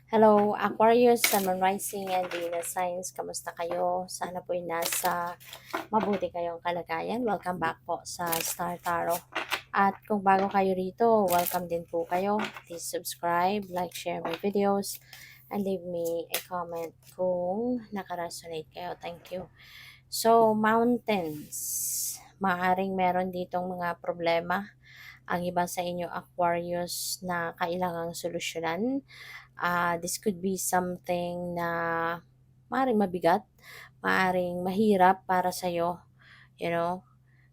Hello, Aquarius, Sun, Moon Rising, and Venus Signs. Kamusta kayo? Sana po'y nasa mabuti kayong kalagayan. Welcome back po sa Star Tarot. At kung bago kayo rito, welcome din po kayo. Please subscribe, like, share my videos, and leave me a comment kung nakaresonate kayo. Thank you. So, mountains. Maaring meron ditong mga problema ang iba sa inyo Aquarius na kailangang solusyonan. This could be something na maaaring mabigat, maaaring mahirap para sa'yo, you know.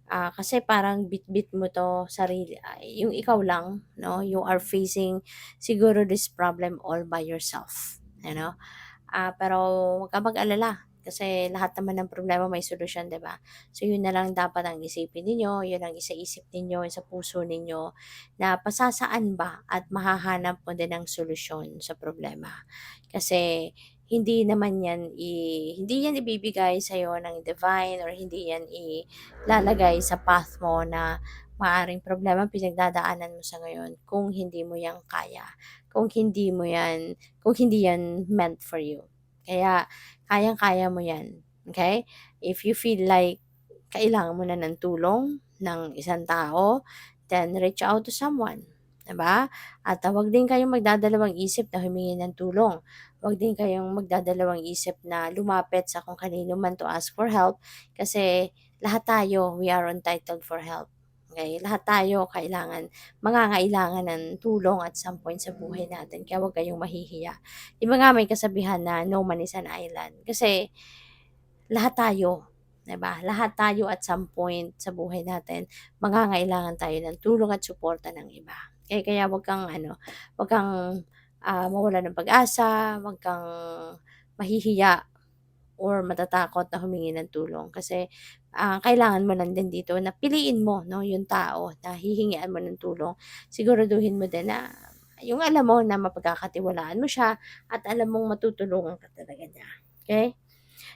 Kasi parang bit-bit mo to sarili, yung ikaw lang, no? You are facing siguro this problem all by yourself, you know. Pero huwag kang mag-alala kasi lahat naman ng problema may solusyon, 'di ba? So yun na lang dapat ang isipin ninyo, yun ang isaisip ninyo, sa puso ninyo na pasasaan ba at mahahanap mo din ng solusyon sa problema. Kasi hindi yan ibibigay sa iyo ng divine or hindi yan ilalagay sa path mo na maaring problema pinagdadaanan mo sa ngayon kung hindi mo yan kaya, kung hindi yan meant for you. Kaya, kayang-kaya mo yan. Okay? If you feel like kailangan mo na ng tulong ng isang tao, then reach out to someone. Diba? At huwag din kayong magdadalawang isip na humingi ng tulong. Huwag din kayong magdadalawang isip na lumapit sa kung kanino man to ask for help kasi lahat tayo, we are entitled for help. Okay? Lahat tayo mangangailangan ng tulong at some point sa buhay natin. Kaya huwag kayong mahihiya. Di ba nga may kasabihan na no man is an island? Kasi lahat tayo, 'di ba? Lahat tayo at some point sa buhay natin mangangailangan tayo ng tulong at suporta ng iba. Kaya wag kang mawalan ng pag-asa, wag kang mahihiya or matatakot na humingi ng tulong kasi kailangan mo lang din dito na piliin mo no yung tao na hihingian mo ng tulong. Siguraduhin mo din na yung alam mo na mapagkakatiwalaan mo siya at alam mong matutulungan ka talaga niya. Okay?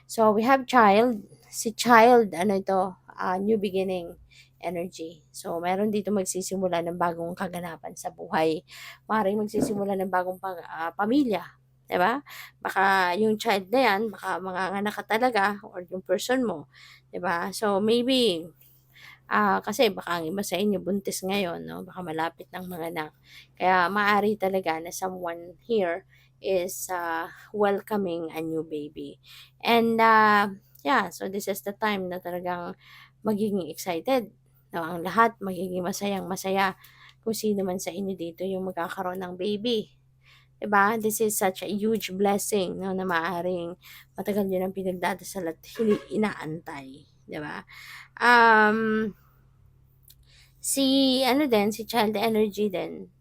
So, we have child. Si child, ano ito, new beginning energy. So, meron dito magsisimula ng bagong kaganapan sa buhay. Maaaring magsisimula ng bagong pamilya. Diba? Baka yung child na yan, baka manganganak ka talaga or yung person mo. Diba? So, maybe, kasi baka ang iba sa inyo buntis ngayon, no? Baka malapit ng mga anak. Kaya maaari talaga na someone here is welcoming a new baby. And yeah, so this is the time na talagang magiging excited. No, ang lahat magiging masayang-masaya kung sino man sa inyo dito yung magkakaroon ng baby. 'Di ba? This is such a huge blessing no, na maaaring matagal nyo ng pinagdadasal at inaantay. 'Di ba? Um, si child energy din,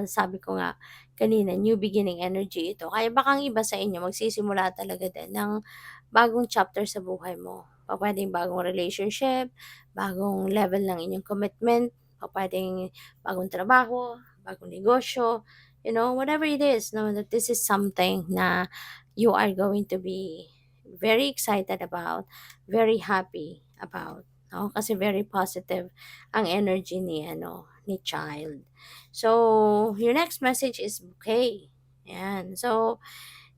sabi ko nga kanina, new beginning energy ito. Kaya baka ang iba sa inyo magsisimula talaga din ng bagong chapter sa buhay mo. Puwedeng bagong relationship, bagong level ng inyong commitment, puwedeng bagong trabaho, bagong negosyo, whatever it is, no, that this is something na you are going to be very excited about, very happy about. No? Kasi very positive ang energy ni child. So, your next message is bouquet. Yan. So,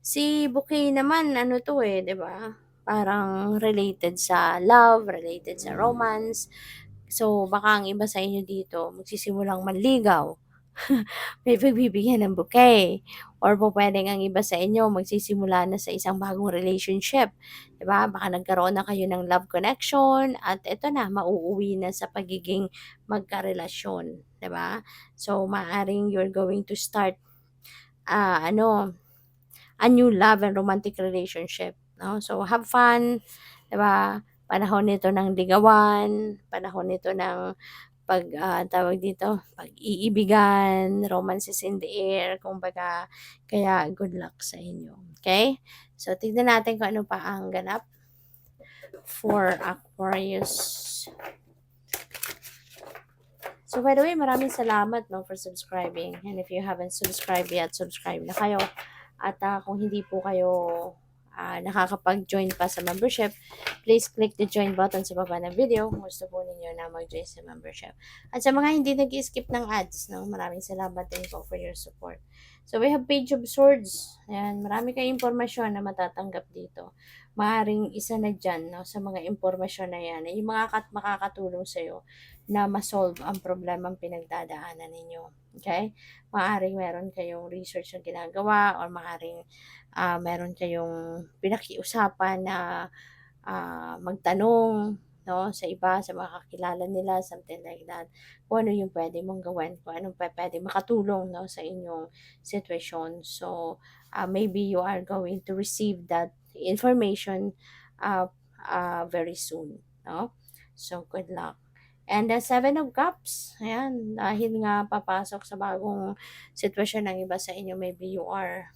si bouquet naman, 'di ba? Parang related sa love, related sa romance. So, baka ang iba sa inyo dito magsisimulang manligaw. May pagbibigyan ng bouquet. Or pupuwedeng ang iba sa inyo magsisimula na sa isang bagong relationship, 'di ba? Baka nagkaroon na kayo ng love connection at eto na, mauuwi na sa pagiging magkarelasyon, 'di ba? So, maaaring you're going to start, a new love and romantic relationship, no? So, have fun, 'di ba? Panahon nito ng ligawan, panahon nito ng tawag dito, pag-iibigan, romances in the air, kumbaga. Kaya good luck sa inyo, okay? So, tignan natin kung ano pa ang ganap for Aquarius. So, by the way, maraming salamat no, for subscribing. And if you haven't subscribed yet, subscribe na kayo. At kung hindi po kayo nakakapag-join pa sa membership, please click the join button sa baba ng video kung gusto po ninyo na mag-join sa membership. At sa mga hindi nag-skip ng ads, no, maraming salamat din po for your support. So we have Page of Swords. Ayan, marami kayong impormasyon na matatanggap dito. Maaring isa na dyan, no, sa mga impormasyon na yan, yung mga makakatulong sa'yo na ma-solve ang problemang pinagdadaanan ninyo. Okay? Maaring meron kayong research na ginagawa or maaring meron kayong pinakiusapan na magtanong, no, sa iba, sa mga kakilala nila, something like that. Kung ano yung pwede mong gawin, kung anong pwede makatulong, no, sa inyong situation. So, maybe you are going to receive that information very soon, no? So, good luck. And the Seven of Cups, ayan, dahil nga papasok sa bagong sitwasyon ng iba sa inyo, maybe you are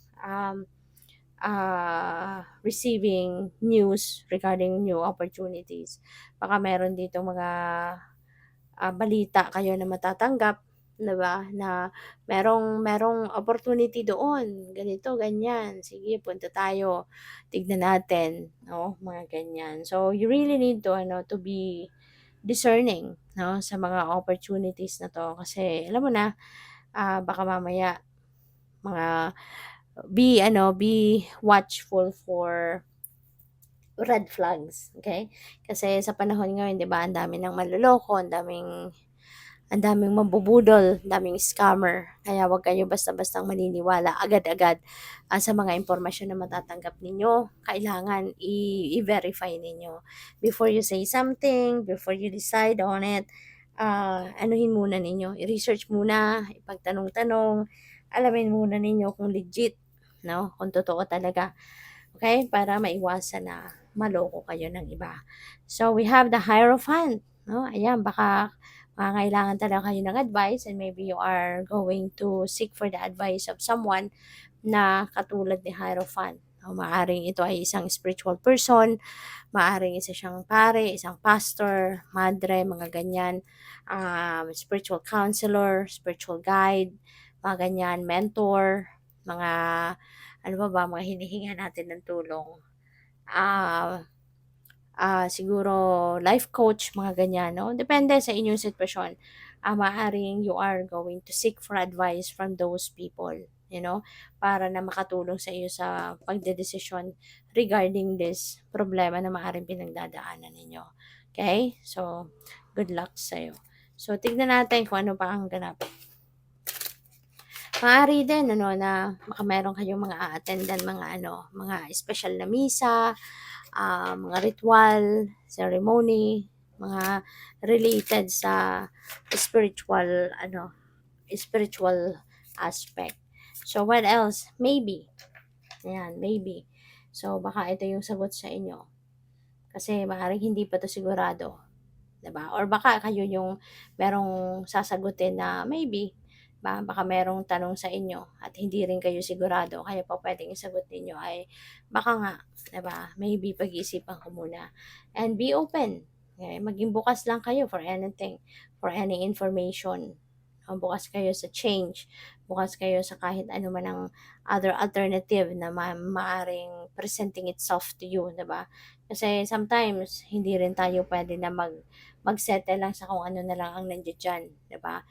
receiving news regarding new opportunities. Baka meron dito mga balita kayo na matatanggap, 'di ba? Na merong opportunity doon, ganito, ganyan. Sige, punta tayo. Tignan natin, no? Mga ganyan. So you really need to be discerning, no, sa mga opportunities na to kasi alam mo na baka mamaya mga be watchful for red flags, okay? Kasi sa panahon ngayon, 'di ba, ang dami ng manloloko, ang daming mambubudol, ang daming scammer. Kaya huwag kayo basta-bastang maniniwala agad-agad sa mga impormasyon na matatanggap ninyo. Kailangan i-verify ninyo. Before you say something, before you decide on it, anuhin muna ninyo, i-research muna, ipagtanong-tanong, alamin muna ninyo kung legit, no? Kung totoo talaga. Okay? Para maiwasan na maloko kayo ng iba. So, we have the Hierophant. No? Ayan, baka kailangan talaga kayo ng advice and maybe you are going to seek for the advice of someone na katulad ni Hierophant. O, maaring ito ay isang spiritual person, maaring isa siyang pare, isang pastor, madre, mga ganyan, spiritual counselor, spiritual guide, mga ganyan, mentor, mga ano ba, mga hinihinga natin ng tulong. Siguro life coach, mga ganyan, no? Depende sa inyong sitwasyon. Maaaring you are going to seek for advice from those people, para na makatulong sa iyo sa pagdedesisyon regarding this problema na maaaring pinagdadaanan ninyo. Okay? So, good luck sa iyo. So, tignan natin kung ano pa ang ganap. Maaari din na baka meron kayong mga a-attendan mga special na misa, mga ritual, ceremony, mga related sa spiritual spiritual aspect. So what else? Maybe. Ayan, maybe. So baka ito yung sagot sa inyo. Kasi maaaring hindi pa to sigurado. 'Di ba? Or baka kayo yung merong sasagutin na maybe, baka merong tanong sa inyo at hindi rin kayo sigurado kaya po puwedeng isagot ninyo ay baka nga, 'di ba? Maybe pag-iisipan ko muna. And be open, maging bukas lang kayo for anything, for any information. Bukas kayo sa change, bukas kayo sa kahit ano man ang other alternative na maaring presenting itself to you, 'di ba? Kasi sometimes hindi rin tayo puwede na mag-settle lang sa kung ano na lang ang nandiya-diyan, 'di ba?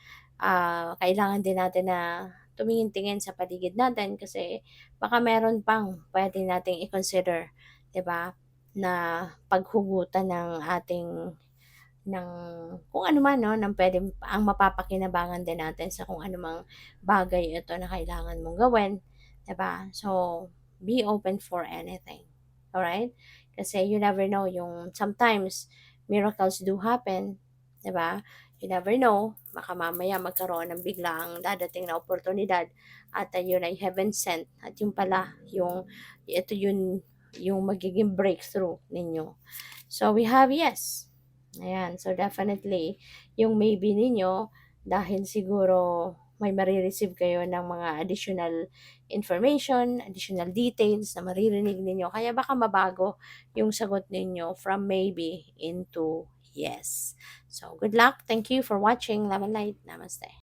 Kailangan din natin na tumingin-tingin sa paligid natin kasi baka meron pang puwede nating i-consider, 'di ba, na paghugutan ng kung ano man 'no, ng puwedeng ang mapapakinabangan din natin sa kung anumang bagay ito na kailangan mong gawin, 'di ba? So, be open for anything, alright? Kasi you never know, yung sometimes miracles do happen, 'di ba? You never know, baka mamaya magkaroon ng biglaang dadating na oportunidad at yun ay heaven sent at yun pala ito yung magiging breakthrough ninyo. So we have yes. Ayan, so definitely yung maybe ninyo dahil siguro may marireceive kayo ng mga additional information, additional details na maririnig ninyo. Kaya baka mabago yung sagot ninyo from maybe into yes. So, good luck. Thank you for watching. Love and light. Namaste.